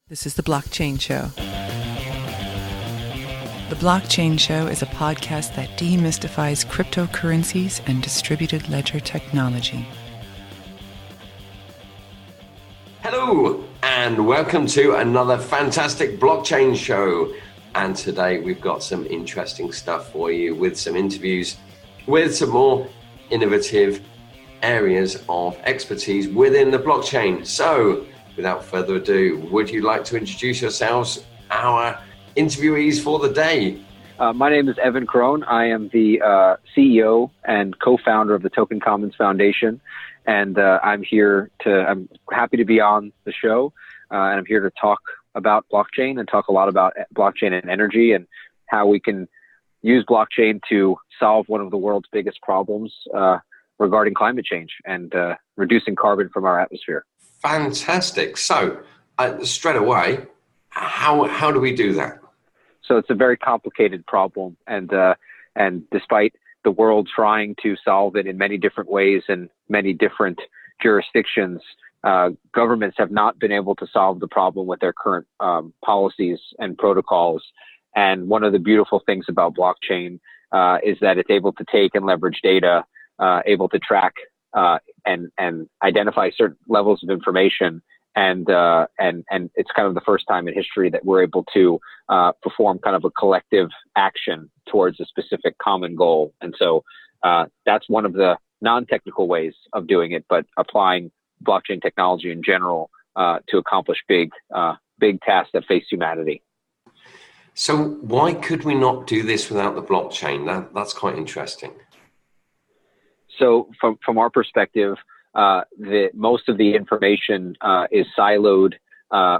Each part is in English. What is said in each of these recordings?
This is The Blockchain Show. The Blockchain Show is a podcast that demystifies cryptocurrencies and distributed ledger technology. Hello, and welcome to another fantastic Blockchain Show. And today we've got some interesting stuff for you with some interviews with some more innovative areas of expertise within the blockchain. So, without further ado, would you like to introduce yourselves, our interviewees for the day? My name is Evan Caron. I am the CEO and co-founder of the Token Commons Foundation, and I'm happy to be on the show, and I'm here to talk about blockchain and talk a lot about blockchain and energy and how we can use blockchain to solve one of the world's biggest problems regarding climate change and reducing carbon from our atmosphere. Fantastic. So, straight away, how do we do that? So it's a very complicated problem, and despite the world trying to solve it in many different ways and many different jurisdictions, governments have not been able to solve the problem with their current policies and protocols. And one of the beautiful things about blockchain is that it's able to take and leverage data, able to track and identify certain levels of information, and it's kind of the first time in history that we're able to perform kind of a collective action towards a specific common goal. And so that's one of the non-technical ways of doing it, but applying blockchain technology in general to accomplish big tasks that face humanity. So why could we not do this without the blockchain? That's quite interesting. So from our perspective, most of the information is siloed.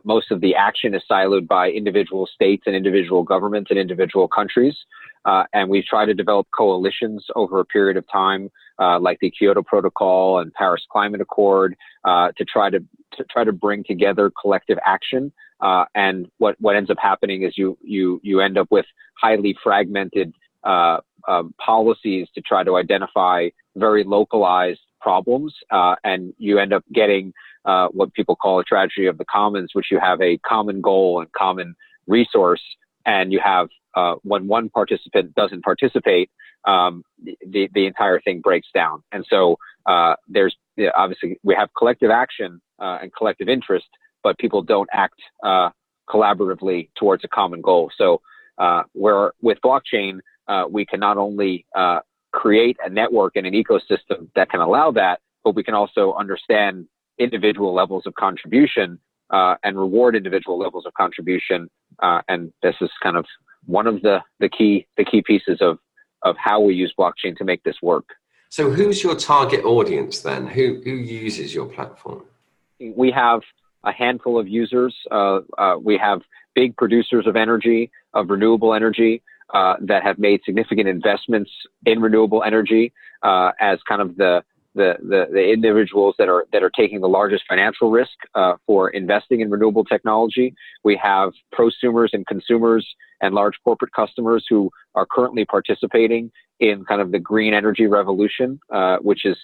Most of the action is siloed by individual states and individual governments and individual countries. And we've tried to develop coalitions over a period of time, like the Kyoto Protocol and Paris Climate Accord, to try to bring together collective action. And what ends up happening is you end up with highly fragmented policies to try to identify very localized problems, and you end up getting what people call a tragedy of the commons, which you have a common goal and common resource, and you have when one participant doesn't participate, the entire thing breaks down. And so there's obviously we have collective action and collective interest, but people don't act collaboratively towards a common goal. So where with blockchain, we can not only create a network and an ecosystem that can allow that, but we can also understand individual levels of contribution and reward individual levels of contribution. And this is kind of one of the key pieces of how we use blockchain to make this work. So who's your target audience then? Who uses your platform? We have a handful of users. We have big producers of energy, of renewable energy, that have made significant investments in renewable energy as kind of the individuals that are taking the largest financial risk for investing in renewable technology. We have prosumers and consumers and large corporate customers who are currently participating in kind of the green energy revolution, which is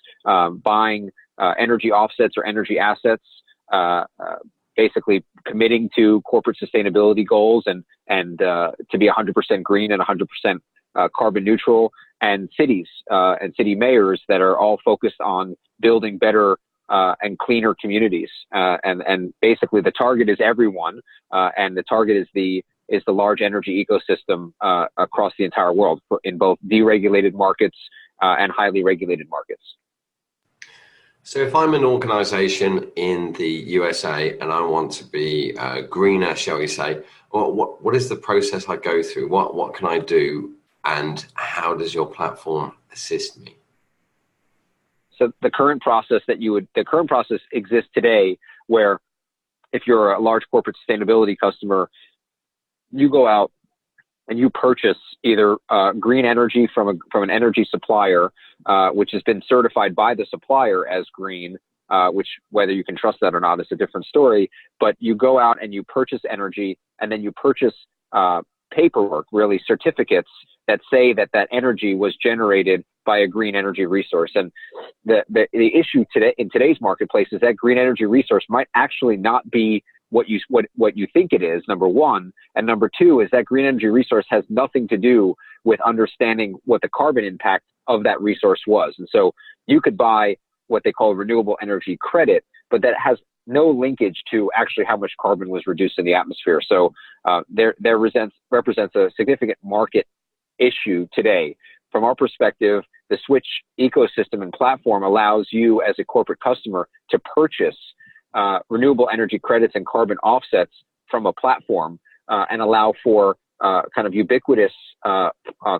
buying energy offsets or energy assets, basically committing to corporate sustainability goals and to be 100% green and 100% carbon neutral, and cities and city mayors that are all focused on building better and cleaner communities. And basically the target is everyone, and the target is the large energy ecosystem across the entire world in both deregulated markets and highly regulated markets. So if I'm an organization in the USA and I want to be greener, shall we say, what is the process I go through? What can I do, and how does your platform assist me? So the current process exists today, where if you're a large corporate sustainability customer, you go out and you purchase either green energy from an energy supplier, which has been certified by the supplier as green, which whether you can trust that or not is a different story. But you go out and you purchase energy, and then you purchase paperwork, really certificates that say that energy was generated by a green energy resource. And the issue today in today's marketplace is that green energy resource might actually not be what you think it is, number one. And number two is that green energy resource has nothing to do with understanding what the carbon impact of that resource was. And so you could buy what they call renewable energy credit, but that has no linkage to actually how much carbon was reduced in the atmosphere. So there represents a significant market issue today. From our perspective, the Switch ecosystem and platform allows you as a corporate customer to purchase renewable energy credits and carbon offsets from a platform and allow for kind of ubiquitous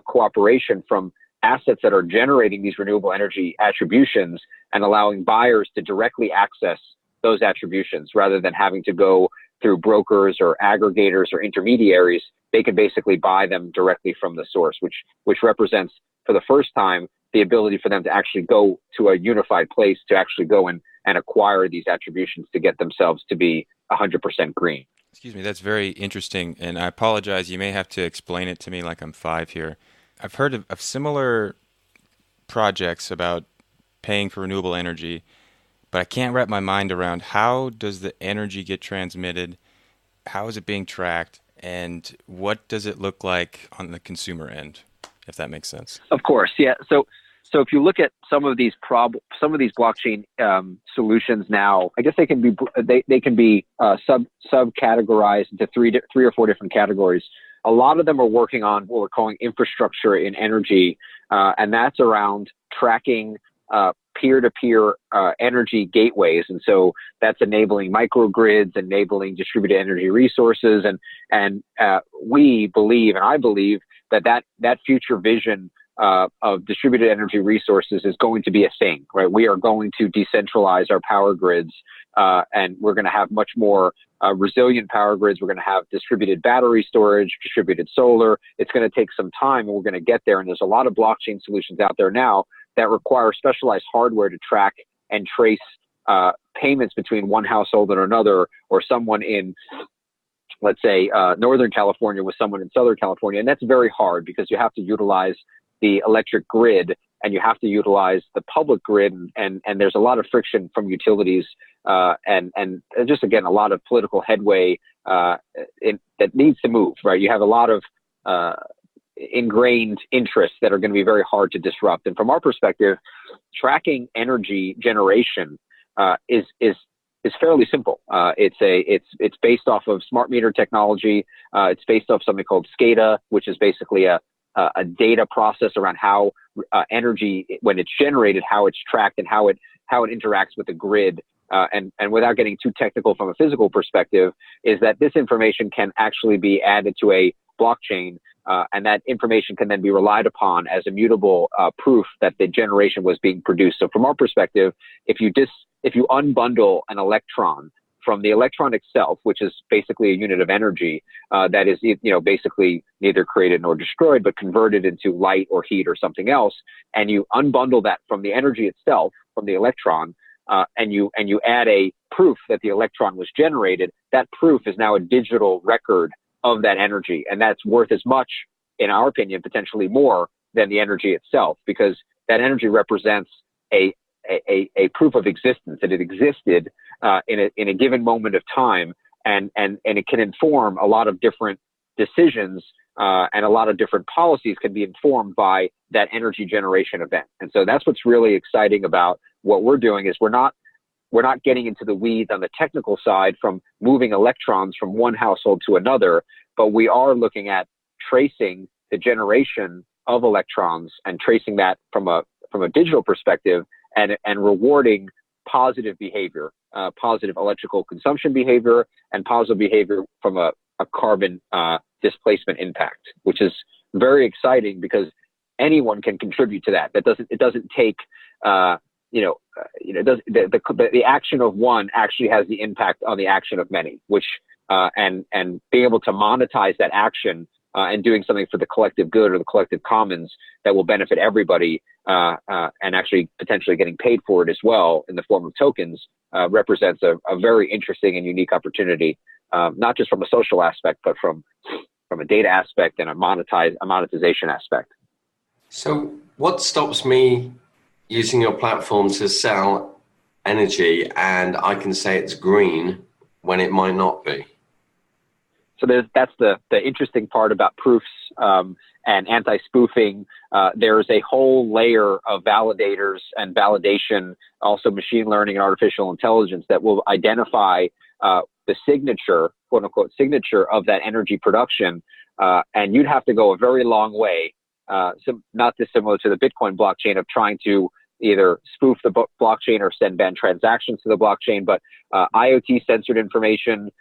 cooperation from assets that are generating these renewable energy attributions and allowing buyers to directly access those attributions rather than having to go through brokers or aggregators or intermediaries. They can basically buy them directly from the source, which represents for the first time the ability for them to actually go to a unified place to actually go and acquire these attributions to get themselves to be 100% green. Excuse me, that's very interesting. And I apologize, you may have to explain it to me like I'm 5 here. I've heard of similar projects about paying for renewable energy, but I can't wrap my mind around how does the energy get transmitted, how is it being tracked, and what does it look like on the consumer end, if that makes sense. Of course, yeah. So if you look at some of these blockchain solutions now, I guess they can be subcategorized into three or four different categories. A lot of them are working on what we're calling infrastructure in energy, and that's around tracking peer-to-peer energy gateways. And so that's enabling microgrids, enabling distributed energy resources. And we believe, and I believe, that future vision of distributed energy resources is going to be a thing, right? We are going to decentralize our power grids, and we're going to have much more resilient power grids. We're going to have distributed battery storage, distributed solar. It's going to take some time, and we're going to get there. And there's a lot of blockchain solutions out there now that require specialized hardware to track and trace payments between one household and another, or someone in, let's say, Northern California with someone in Southern California. And that's very hard because you have to utilize the electric grid and you have to utilize the public grid. And there's a lot of friction from utilities and just, again, a lot of political headway that needs to move, right? You have a lot of ingrained interests that are going to be very hard to disrupt. And from our perspective, tracking energy generation is fairly simple. It's based off of smart meter technology. It's based off something called SCADA, which is basically a data process around how energy, when it's generated, how it's tracked and how it interacts with the grid. And without getting too technical from a physical perspective, is that this information can actually be added to a blockchain, and that information can then be relied upon as immutable proof that the generation was being produced. So from our perspective, if you unbundle an electron from the electron itself, which is basically a unit of energy that is, basically neither created nor destroyed, but converted into light or heat or something else, and you unbundle that from the energy itself, from the electron, and you add a proof that the electron was generated, that proof is now a digital record of that energy, and that's worth as much, in our opinion, potentially more than the energy itself, because that energy represents a proof of existence, that it existed in a given moment of time, and it can inform a lot of different decisions, and a lot of different policies can be informed by that energy generation event. And so that's what's really exciting about what we're doing, is we're not getting into the weeds on the technical side from moving electrons from one household to another, but we are looking at tracing the generation of electrons and tracing that from a digital perspective, and rewarding positive behavior, positive electrical consumption behavior, and positive behavior from a carbon displacement impact, which is very exciting because anyone can contribute to that. It doesn't take the action of one actually has the impact on the action of many, which and being able to monetize that action and doing something for the collective good or the collective commons that will benefit everybody, and actually potentially getting paid for it as well in the form of tokens, represents a very interesting and unique opportunity, not just from a social aspect, but from a data aspect and a monetization aspect. So what stops me using your platform to sell energy and I can say it's green when it might not be? So that's the interesting part about proofs and anti-spoofing. There's a whole layer of validators and validation, also machine learning and artificial intelligence, that will identify the signature, quote unquote, signature of that energy production. And you'd have to go a very long way, not dissimilar to the Bitcoin blockchain, of trying to either spoof the blockchain or send banned transactions to the blockchain. But IoT censored information,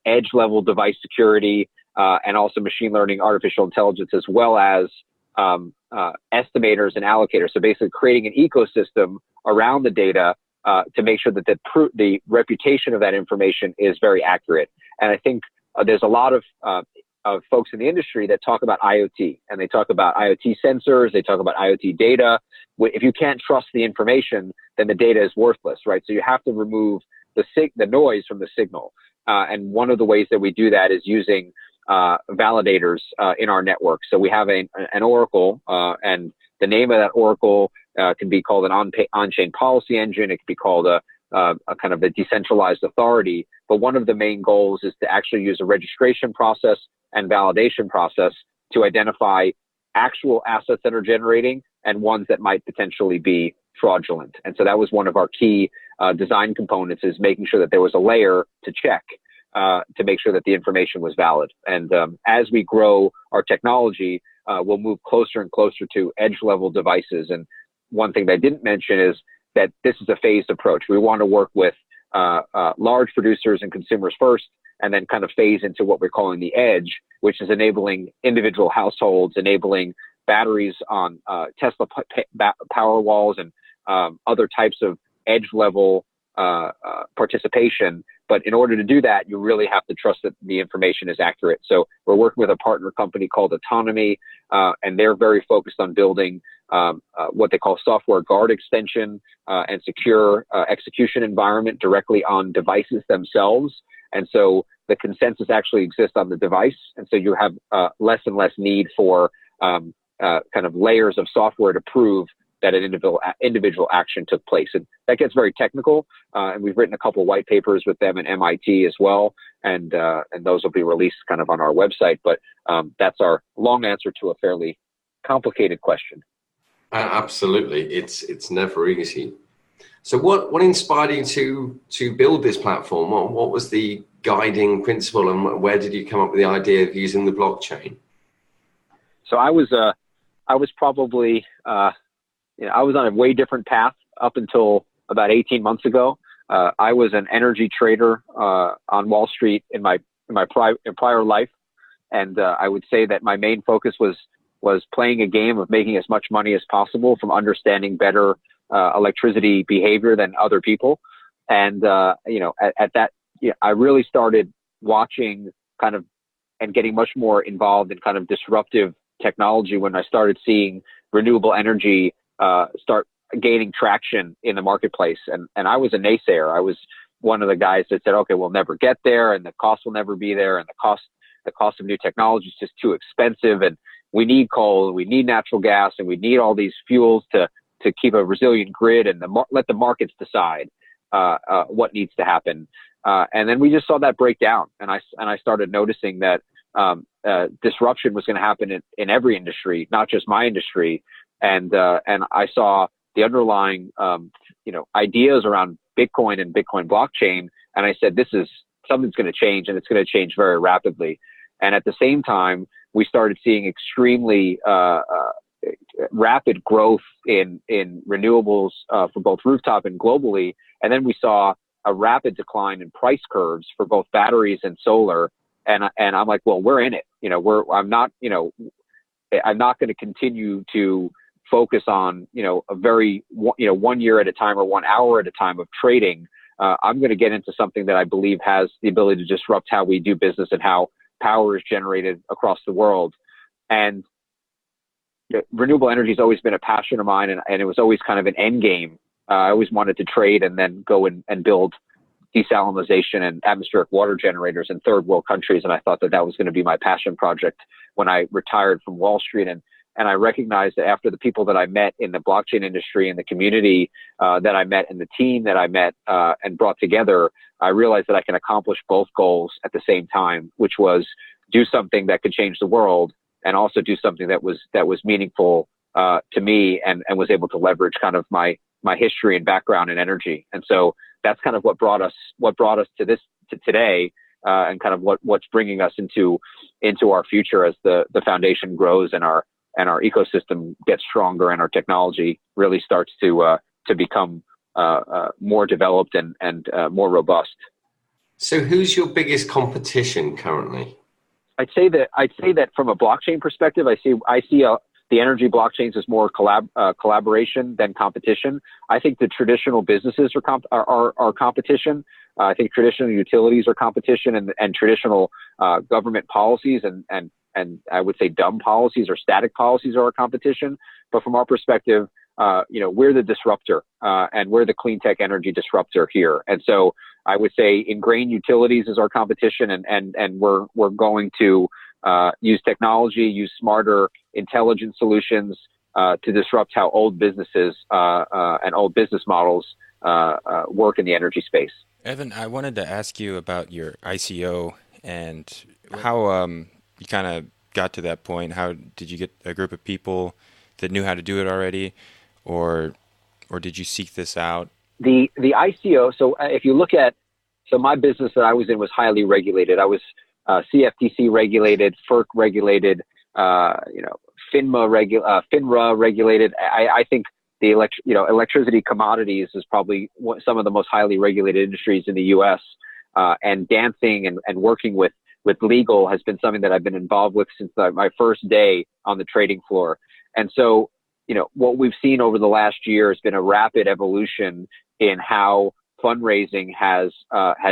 edge level device security, and also machine learning, artificial intelligence, as well as estimators and allocators. So basically creating an ecosystem around the data to make sure that the reputation of that information is very accurate. And I think there's a lot of folks in the industry that talk about IoT, and they talk about IoT sensors, they talk about IoT data. If you can't trust the information, then the data is worthless, right? So you have to remove the noise from the signal. And one of the ways that we do that is using validators in our network. So we have an oracle, and the name of that oracle can be called an on-chain policy engine. It can be called a kind of a decentralized authority. But one of the main goals is to actually use a registration process and validation process to identify actual assets that are generating and ones that might potentially be fraudulent. And so that was one of our key design components, is making sure that there was a layer to check to make sure that the information was valid. And as we grow our technology, we'll move closer and closer to edge level devices. And one thing that I didn't mention is that this is a phased approach. We want to work with large producers and consumers first, and then kind of phase into what we're calling the edge, which is enabling individual households, enabling batteries on Tesla power walls and other types of edge level participation. But in order to do that, you really have to trust that the information is accurate. So we're working with a partner company called Autonomy, and they're very focused on building what they call software guard extension and secure execution environment directly on devices themselves. And so the consensus actually exists on the device. And so you have less and less need for kind of layers of software to prove that an individual action took place. And that gets very technical. And we've written a couple of white papers with them at MIT as well. And those will be released kind of on our website. But that's our long answer to a fairly complicated question. Absolutely. It's never easy. So what inspired you to build this platform? What was the guiding principle, and where did you come up with the idea of using the blockchain? So I was probably, I was on a way different path up until about 18 months ago. I was an energy trader on Wall Street in my prior life. And I would say that my main focus was playing a game of making as much money as possible from understanding better electricity behavior than other people. And, at that, I really started watching kind of and getting much more involved in kind of disruptive technology when I started seeing renewable energy start gaining traction in the marketplace. And I was a naysayer. I was one of the guys that said, okay, we'll never get there, and the cost will never be there, and the cost of new technology is just too expensive, and we need coal, we need natural gas, and we need all these fuels to keep a resilient grid, and let the markets decide what needs to happen. And then we just saw that break down, and I started noticing that disruption was going to happen in every industry, not just my industry. And I saw the underlying ideas around Bitcoin and Bitcoin blockchain, and I said, something's going to change, and it's going to change very rapidly. And at the same time, we started seeing extremely rapid growth in renewables for both rooftop and globally. And then we saw a rapid decline in price curves for both batteries and solar. And I'm like, well, we're in it. I'm not going to continue to focus on, a very, 1 year at a time or 1 hour at a time of trading. I'm going to get into something that I believe has the ability to disrupt how we do business and how power is generated across the world. And renewable energy has always been a passion of mine, and it was always kind of an end game. I always wanted to trade and then go and build desalination and atmospheric water generators in third world countries. And I thought that was going to be my passion project when I retired from Wall Street. And And I recognized that after the people that I met in the blockchain industry and the community that I met and the team that I met and brought together, I realized that I can accomplish both goals at the same time, which was do something that could change the world and also do something that was meaningful to me and was able to leverage kind of my history and background and energy. And so that's kind of what brought us to today, and kind of what's bringing us into our future as the foundation grows and our ecosystem gets stronger and our technology really starts to become more developed and more robust. So who's your biggest competition currently? I'd say that from a blockchain perspective, I see the energy blockchains as more collaboration than competition. I think the traditional businesses are competition. I think traditional utilities are competition, and traditional government policies and I would say dumb policies or static policies are our competition. But from our perspective, we're the disruptor, and we're the clean tech energy disruptor here. And so I would say ingrained utilities is our competition, and we're going to use technology, use smarter, intelligent solutions to disrupt how old businesses and old business models work in the energy space. Evan, I wanted to ask you about your ICO and how you kind of got to that point. How did you get a group of people that knew how to do it already, or did you seek this out? The ICO. So if you look at, my business that I was in was highly regulated. I was CFTC regulated, FERC regulated, FINRA regulated. I think the electricity commodities is probably some of the most highly regulated industries in the U.S. And dancing and working with legal has been something that I've been involved with since my first day on the trading floor. And so, what we've seen over the last year has been a rapid evolution in how fundraising has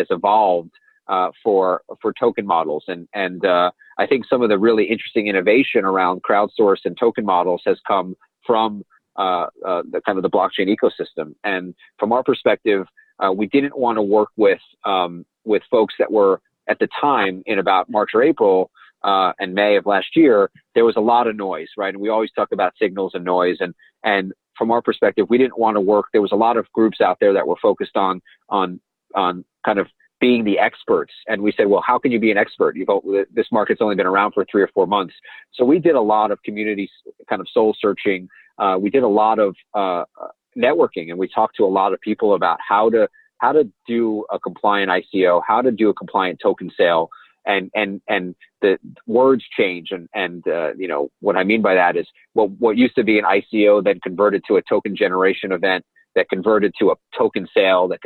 evolved for token models. And I think some of the really interesting innovation around crowdsource and token models has come from the kind of the blockchain ecosystem. And from our perspective, we didn't want to work with folks that were at the time in about March or April and May of last year. There was a lot of noise, right? And we always talk about signals and noise. And from our perspective, we didn't want to work. There was a lot of groups out there that were focused on kind of being the experts. And we said, well, how can you be an expert? This market's only been around for 3 or 4 months. So we did a lot of community kind of soul searching. We did a lot of networking, and we talked to a lot of people about how to do a compliant ICO, how to do a compliant token sale. And the words change. And what I mean by that is what used to be an ICO then converted to a token generation event, that converted to a token sale, that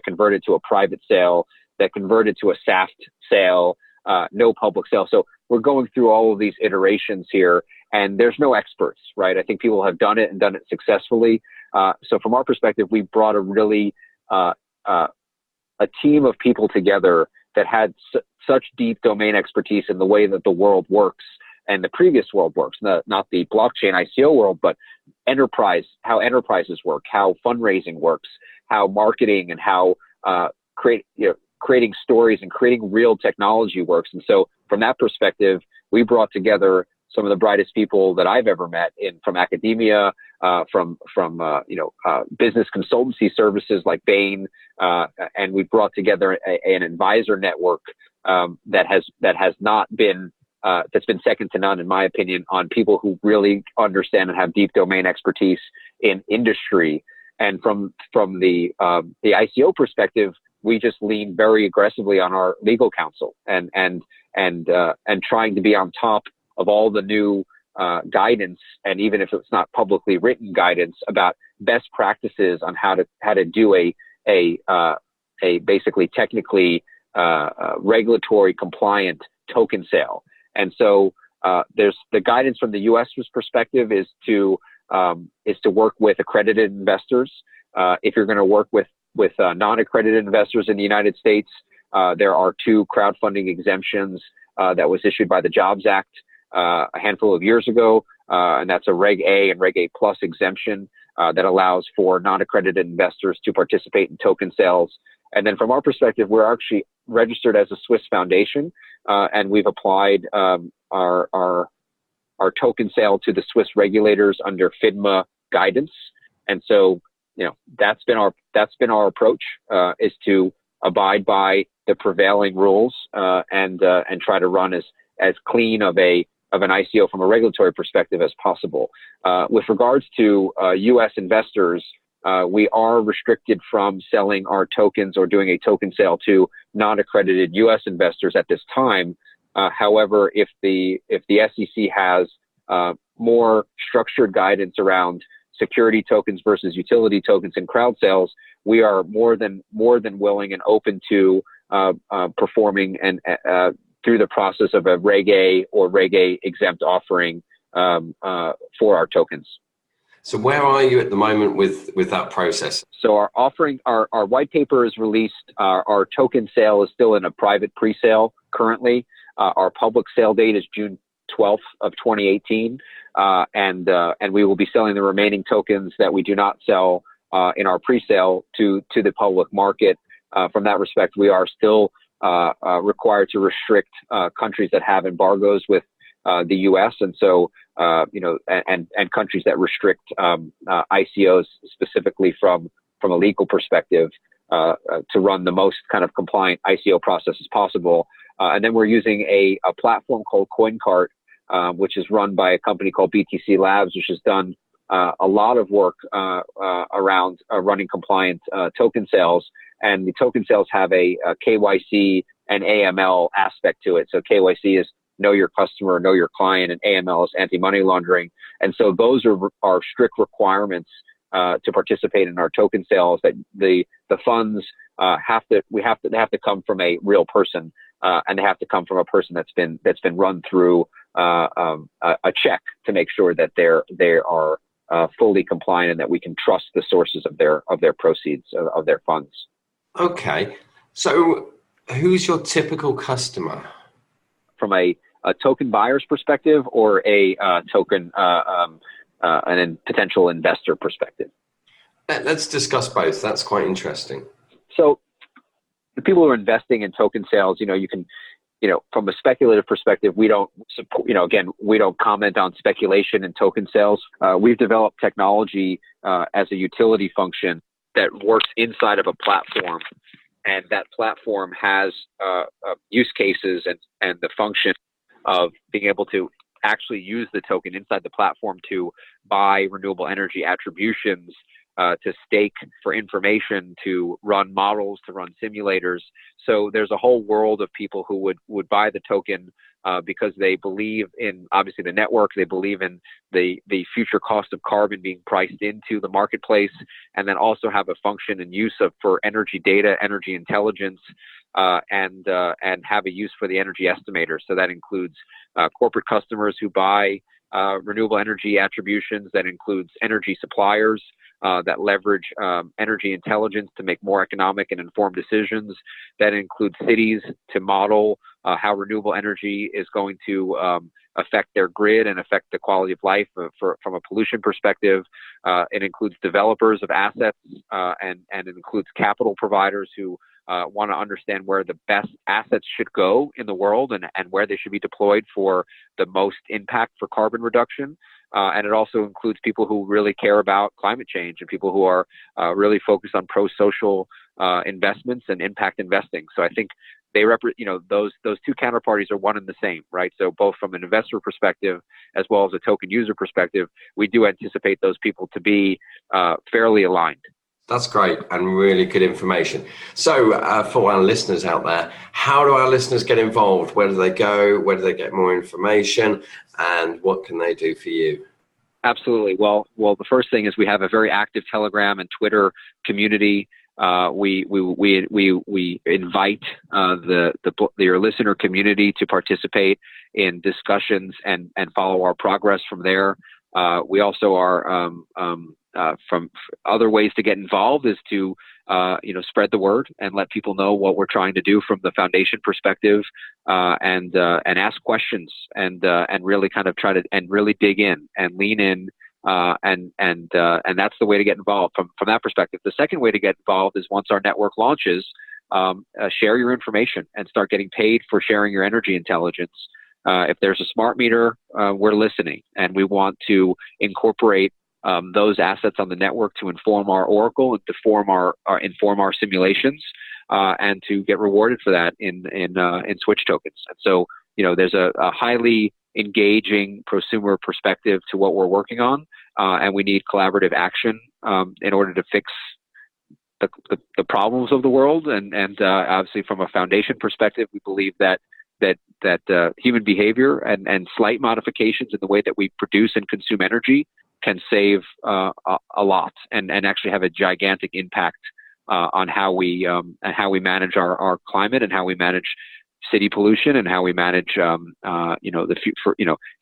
converted to a private sale, that converted to a SAFT sale, no public sale. So we're going through all of these iterations here, and there's no experts, right? I think people have done it and done it successfully. So from our perspective, we brought a really a team of people together that had such deep domain expertise in the way that the world works and the previous world works, not the blockchain ICO world, but how enterprises work, how fundraising works, how marketing and how creating stories and creating real technology works. And so from that perspective, we brought together some of the brightest people that I've ever met from academia, from business consultancy services like Bain, and we brought together an advisor network that has not been that's been second to none, in my opinion, on people who really understand and have deep domain expertise in industry. And from the ICO perspective, we just lean very aggressively on our legal counsel and trying to be on top of all the new guidance, and even if it's not publicly written guidance about best practices on how to do a basically technically regulatory compliant token sale. And so there's the guidance from the U.S.'s perspective is to work with accredited investors. If you're going to work with non-accredited investors in the United States, there are 2 crowdfunding exemptions that was issued by the Jobs Act a handful of years ago, and that's a Reg A and Reg A Plus exemption that allows for non-accredited investors to participate in token sales. And then from our perspective, we're actually registered as a Swiss foundation, and we've applied our token sale to the Swiss regulators under FINMA guidance. And so, that's been our approach, is to abide by the prevailing rules, and try to run as clean of an ICO from a regulatory perspective as possible. With regards to U.S. investors, we are restricted from selling our tokens or doing a token sale to non-accredited U.S. investors at this time. However, if the SEC has more structured guidance around security tokens versus utility tokens and crowd sales, we are more than willing and open to performing and through the process of a Reg A or Reg A exempt offering for our tokens. So where are you at the moment with that process? So our offering, our white paper is released. Our token sale is still in a private pre-sale currently. Our public sale date is June 12th of 2018. And we will be selling the remaining tokens that we do not sell in our pre-sale to the public market. From that respect, we are still required to restrict countries that have embargoes with the U.S. And so, and countries that restrict ICOs specifically from a legal perspective to run the most kind of compliant ICO process as possible. And then we're using a platform called CoinCart, which is run by a company called BTC Labs, which has done a lot of work around running compliant token sales. And the token sales have a KYC and AML aspect to it. So KYC is know your customer, know your client, and AML is anti-money laundering. And so those are strict requirements to participate in our token sales, that the funds have to come from a real person, and they have to come from a person that's been run through a check to make sure that they are fully compliant and that we can trust the sources of their proceeds of their funds. Okay, so who's your typical customer? From a token buyer's perspective, or a token and potential investor perspective? Let's discuss both. That's quite interesting. So the people who are investing in token sales, you can, from a speculative perspective, we don't support, again, we don't comment on speculation in token sales. We've developed technology as a utility function that works inside of a platform, and that platform has use cases and the function of being able to actually use the token inside the platform to buy renewable energy attributions, to stake for information, to run models, to run simulators. So there's a whole world of people who would buy the token because they believe in, obviously, the network. They believe in the future cost of carbon being priced into the marketplace, and then also have a function and use for energy data, energy intelligence, and have a use for the energy estimator. So that includes corporate customers who buy renewable energy attributions. That includes energy suppliers that leverage energy intelligence to make more economic and informed decisions. That includes cities to model how renewable energy is going to affect their grid and affect the quality of life from a pollution perspective. It includes developers of assets, and it includes capital providers who want to understand where the best assets should go in the world and where they should be deployed for the most impact for carbon reduction. And it also includes people who really care about climate change and people who are really focused on pro-social investments and impact investing. So I think they those two counterparties are one and the same, right? So both from an investor perspective as well as a token user perspective, we do anticipate those people to be fairly aligned. That's great and really good information. So for our listeners out there, how do our listeners get involved? Where do they go? Where do they get more information? And what can they do for you? Absolutely. Well, the first thing is we have a very active Telegram and Twitter community. We invite your listener community to participate in discussions and follow our progress from there. We also are from other ways to get involved is to spread the word and let people know what we're trying to do from the foundation perspective, and ask questions and really kind of try to and really dig in and lean in, and that's the way to get involved from that perspective. The second way to get involved is once our network launches, share your information and start getting paid for sharing your energy intelligence. If there's a smart meter, we're listening, and we want to incorporate those assets on the network to inform our oracle and to inform our simulations, and to get rewarded for that in Switch tokens. And so, there's a highly engaging prosumer perspective to what we're working on, and we need collaborative action in order to fix the problems of the world. And obviously, from a foundation perspective, we believe that human behavior and slight modifications in the way that we produce and consume energy can save a lot and actually have a gigantic impact on how we manage our climate, and how we manage city pollution, and how we manage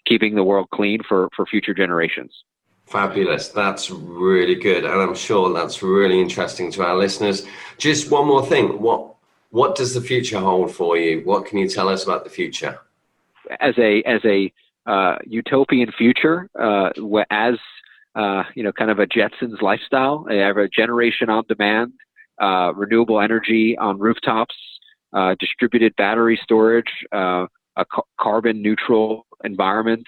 keeping the world clean for future generations. Fabulous. That's really good. And I'm sure that's really interesting to our listeners. Just one more thing. What does the future hold for you? What can you tell us about the future? As a utopian future, kind of a Jetsons lifestyle, a generation on demand, renewable energy on rooftops, distributed battery storage, a carbon neutral environment,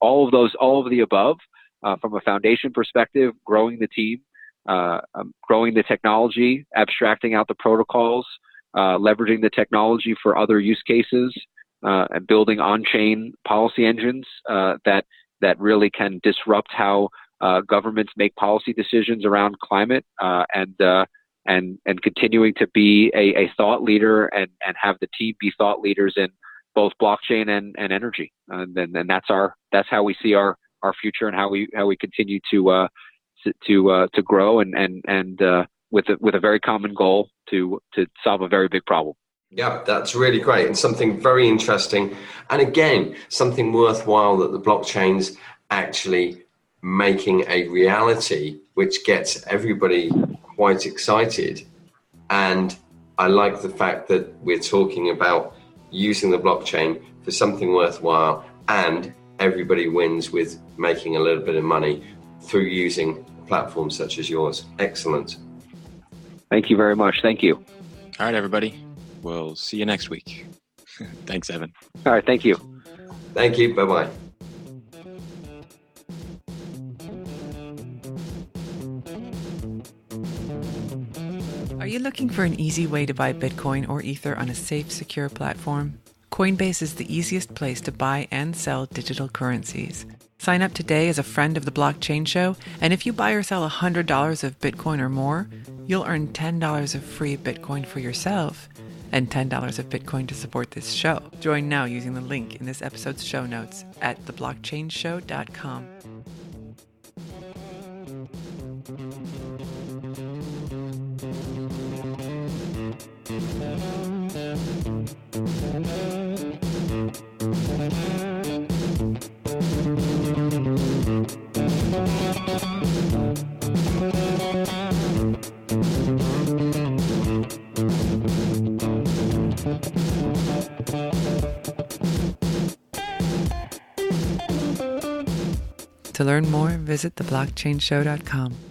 all of the above. From a foundation perspective, growing the team, growing the technology, abstracting out the protocols, leveraging the technology for other use cases, and building on-chain policy engines that really can disrupt how governments make policy decisions around climate, and continuing to be a thought leader and have the team be thought leaders in both blockchain and energy. And that's how we see our future, and how we continue to grow and with a very common goal to solve a very big problem. Yeah, that's really great, and something very interesting, and again, something worthwhile that the blockchain's actually making a reality, which gets everybody quite excited. And I like the fact that we're talking about using the blockchain for something worthwhile, and everybody wins with making a little bit of money through using platforms such as yours. Excellent. Thank you very much. Thank you. All right, everybody. We'll see you next week. Thanks, Evan. All right. Thank you. Thank you. Bye-bye. Are you looking for an easy way to buy Bitcoin or Ether on a safe, secure platform? Coinbase is the easiest place to buy and sell digital currencies. Sign up today as a friend of the Blockchain Show, and if you buy or sell $100 of Bitcoin or more, you'll earn $10 of free Bitcoin for yourself and $10 of Bitcoin to support this show. Join now using the link in this episode's show notes at theblockchainshow.com. To learn more, visit theblockchainshow.com.